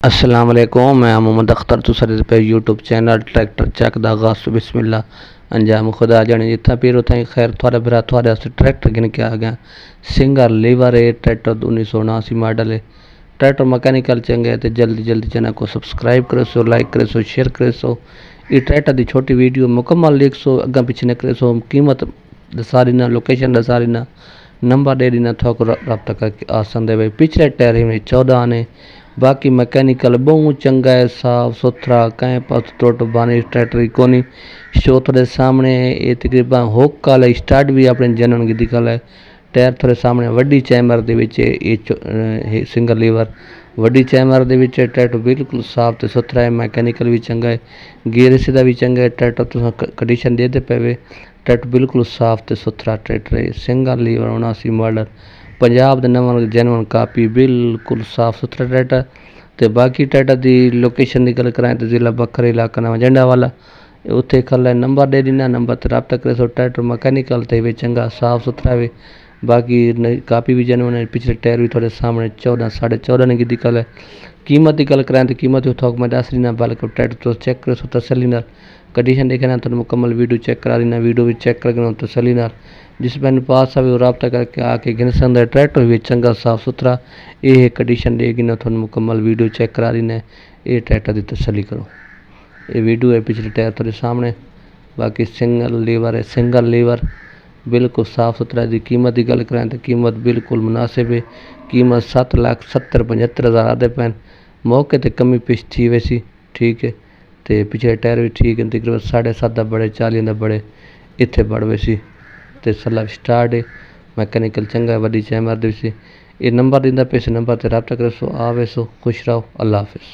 अस्सलाम वालेकुम, मैं मोहम्मद अख्तर तुसारे पे यूट्यूब चैनल ट्रैक्टर चक दा आगाज़ बिस्मिल्लाह अंजाम खुदा जाने जितना पीर उतना ही खैर थोड़ा बिरा थोड़े वास्ते ट्रैक्टर गिन के आ गया। सिंगर लीवर है ट्रैक्टर 1979 मॉडल है। ट्रैक्टर मैकेनिकल चंगे तो जल्दी जल्दी चैनल को सब्सक्राइब करे सो, लाइक करे सो, शेयर करे सो। ये ट्रैक्टर की छोटी वीडियो मुकम्मल देख सो, अगर पीछे न करे सो, कीमत दसा देना, लोकेशन दसा देना, नंबर दे देना, थोड़ा रब्ता करके आसान दे भाई। पिछले टायर में 14 ने, बाकी मैकेनिकल बहुत चंगा है, साफ सुथरा, कहीं पास त्रुट बानी ट्रैक्टर की कोनी। शो थोड़े सामने ये तकरीबन हुक वाला स्टार्ट भी अपने जनन की दिखल है। टायर थोड़े सामने वड्डी चैमर दे विच ये सिंगल लीवर वड्डी चैमर दे विच ट्रैक्टर बिल्कुल साफ ते सुथरा है। मैकेनिकल भी चंगा है, गेयर सीधा भी चंगा है। ट्रैक्टर तुम कंडीशन देते पे ट्रैक्टर बिल्कुल साफ ते सुथरा ट्रैक्टर है। सिंगल लीवर 79 मॉडल पंजाब दे नंबर जेनवन कापी बिल्कुल साफ सुथरा ट्रैक्टर। तो बाकी ट्रैक्टर की लोकेशन की गल कराएं तो जिला बखरे इलाका नवा जंडा वाला उत्थे कल नंबर दे देना, नंबर ते रब्ता करे सो। ट्रैक्टर मैकेनिकल ते भी चंगा साफ सुथरा है। बाकी कापी भी जेनवन है। पिछले टायर भी थोड़े सामने 14 14.5 की दिक्कत है। कीमत की गल कराएं तो कीमत थोक मैं दस देना, बल्कि ट्रैक्टर तो चेक करो सो तसली नाल। कंडीशन देखना तो मुकम्मल वीडियो चेक करा देना, वीडियो भी चेक करके तसली नाल। जिस मैंने पास आवे वो रब्ता करके आके गिन सकता है। ट्रैक्टर भी चंगा साफ सुथरा ये कंडीशन देगी ना, थोड़ा मुकम्मल वीडियो चेक करा देना। ये ट्रैक्टर की तसली करो। ये वीडियो है पिछले टायर थोड़े सामने। बाकी सिंगल लीवर है, सिंगल लीवर बिल्कुल साफ सुथरा। की कीमत की गल करें तो कीमत बिल्कुल मुनासिब है। कीमत 7,70,75,000 आते पैन, मौके पर कमी पेश थी वैसी ठीक है। तो पिछले टायर भी ठीक है, तकरीबन 7.5 बड़े 40 बड़े इतने बड़ वैसी। तो सला स्टार्ट है, मैकेनिकल चंगा है, वड्डी चैमर दी। ये नंबर दिंदा पे नंबर ते रब्ता करे सो, आवे सो। खुश रहो, अल्लाह हाफिज़।